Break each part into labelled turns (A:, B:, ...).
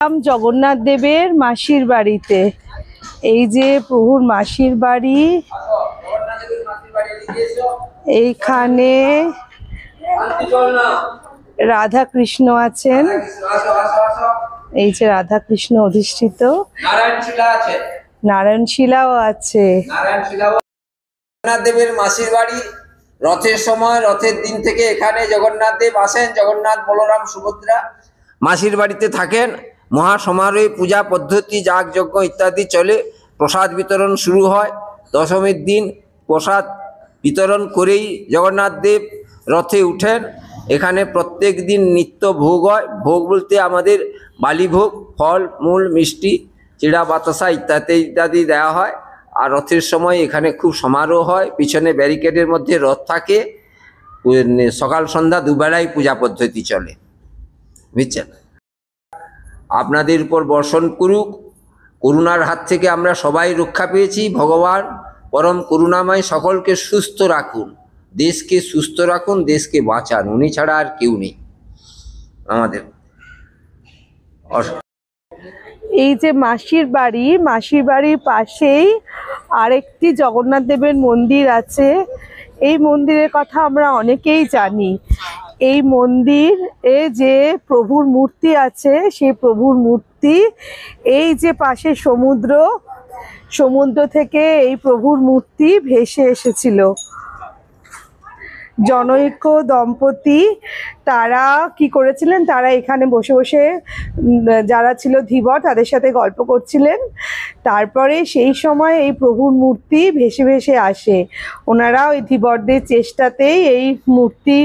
A: জগন্নাথ দেবের মাসির বাড়িতে। এই যে প্রভুর মাসির বাড়ি, এইখানে রাধা কৃষ্ণ আছেন। এই যে রাধা কৃষ্ণ অধিষ্ঠিত, নারায়ণ শিলাও আছে।
B: জগন্নাথ দেবের মাসির বাড়ি। রথের সময়, রথের দিন থেকে এখানে জগন্নাথ দেব আসেন। জগন্নাথ, বলরাম, সুভদ্রা মাসির বাড়িতে থাকেন। মহাসমারোহে পূজা পদ্ধতি, যাগযজ্ঞ ইত্যাদি চলে। প্রসাদ বিতরণ শুরু হয়। দশমীর দিন প্রসাদ বিতরণ করেই জগন্নাথ দেব রথে উঠেন। এখানে প্রত্যেক দিন নিত্য ভোগ হয়। ভোগ বলতে আমাদের বালিভোগ, ফল মূল, মিষ্টি, চিড়া, বাতাসা ইত্যাদি ইত্যাদি দেওয়া হয়। আর রথের সময় এখানে খুব সমারোহ হয়। পিছনে ব্যারিকেডের মধ্যে রথ থাকে। সকাল সন্ধ্যা দুবেলায় পূজা পদ্ধতি চলে, বুঝছেন। আপনাদের উপর বর্ষণ করুক। করুণার হাত থেকে আমরা সবাই রক্ষা পেয়েছি। ভগবান পরম করুণাময়, সকলকে সুস্থ রাখুন, দেশকে সুস্থ রাখুন, দেশকে বাঁচান। উনি ছাড়া আর কেউ নেই আমাদের।
A: এই যে মাসির বাড়ি, মাসির বাড়ির পাশেই আরেকটি জগন্নাথ দেবের মন্দির আছে। এই মন্দিরের কথা আমরা অনেকেই জানি। এই মন্দিরে যে প্রভুর মূর্তি আছে, সেই প্রভুর মূর্তি, এই যে পাশে সমুদ্র, সমুদ্র থেকে এই প্রভুর মূর্তি ভেসে এসেছিল। জনৈক দম্পতি তারা কি করেছিলেন, তারা এখানে বসে বসে যারা ছিল ধীবর তাদের সাথে গল্প করছিলেন। তারপরে সেই সময় এই প্রভুর মূর্তি ভেসে ভেসে আসে। ওনারা ওই ধীবরদের চেষ্টাতেই এই মূর্তি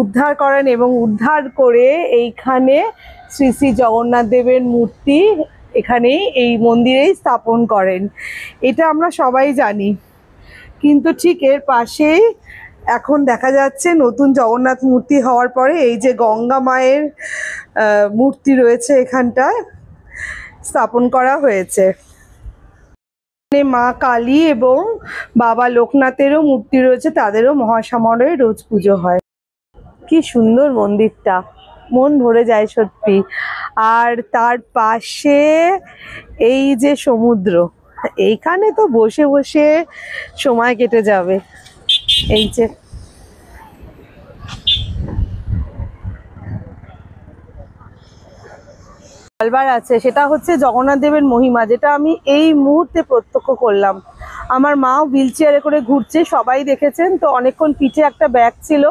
A: উদ্ধার করেন এবং উদ্ধার করে এইখানে শ্রী শ্রী জগন্নাথ দেবের মূর্তি এখানেই এই মন্দিরেই স্থাপন করেন। এটা আমরা সবাই জানি। কিন্তু ঠিক এর পাশেই এখন দেখা যাচ্ছে নতুন জগন্নাথ মূর্তি হওয়ার পরে এই যে গঙ্গা মায়ের মূর্তি রয়েছে এখানটায় স্থাপন করা হয়েছে। মা কালী এবং বাবা লোকনাথেরও মূর্তি রয়েছে, তাদেরও মহাসমারোহে রোজ পুজো হয়। কি সুন্দর মন্দিরটা, মন ভরে যায় সত্যি। আর তার পাশে এই যে সমুদ্র, এইখানে তো বসে বসে সময় কেটে যাবে। এই যে কালবার আছে, সেটা হচ্ছে জগন্নাথ দেবের মহিমা, যেটা আমি এই মুহূর্তে প্রত্যক্ষ করলাম। আমার মাও হুইল চেয়ারে করে ঘুরছে, সবাই দেখেছেন তো। অনেকক্ষণ পিঠে একটা ব্যাগ ছিল,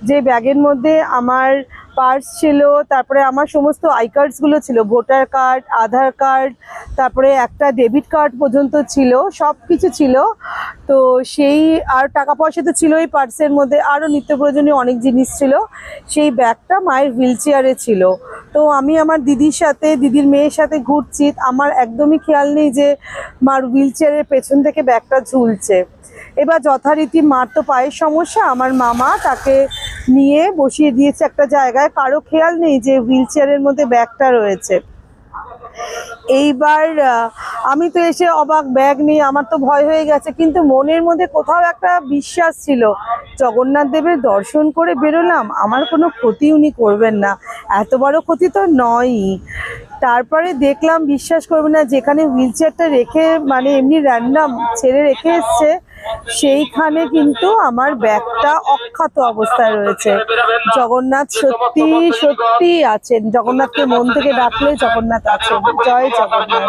A: যে ব্যাগের মধ্যে আমার পার্স ছিল, তারপরে আমার সমস্ত আই কার্ডসগুলো ছিল, ভোটার কার্ড, আধার কার্ড, তারপরে একটা ডেবিট কার্ড পর্যন্ত ছিল, সব কিছু ছিল। তো সেই আর টাকা পয়সা তো ছিল এই পার্সের মধ্যে, আরও নিত্য প্রয়োজনীয় অনেক জিনিস ছিল। সেই ব্যাগটা মায়ের হুইল চেয়ারে ছিল। তো আমি আমার দিদির সাথে, দিদির মেয়ের সাথে ঘুরছি, আমার একদমই খেয়াল নেই যে মার হুইল চেয়ারের পেছন থেকে ব্যাগটা ঝুলছে। এবার যথারীতি মার তো পায়ের সমস্যা, আমার মামা তাকে নিয়ে বসিয়ে দিয়েছে একটা জায়গায়, কারো খেয়াল নেই যে হুইল চেয়ারের মধ্যে ব্যাগটা রয়েছে। এইবার আমি তো এসে অবাক, ব্যাগ নিয়ে আমার তো ভয় হয়ে গেছে, কিন্তু মনের মধ্যে কোথাও একটা বিশ্বাস ছিল, জগন্নাথ দেবের দর্শন করে বেরোলাম, আমার কোনো ক্ষতি উনি করবেন না, এত বড় ক্ষতি তো নয়ই। তারপরে দেখলাম, বিশ্বাস করবে না, যেখানে হুইল চেয়ারটা রেখে মানে এমনি র্যান্ডাম ছেড়ে রেখে এসছে, সেইখানে কিন্তু আমার ব্যাগটা অক্ষত অবস্থায় রয়েছে। জগন্নাথ সত্যি সত্যি আছেন, জগন্নাথকে মন থেকে ডাকলে জগন্নাথ আছেন। জয় জগন্নাথ।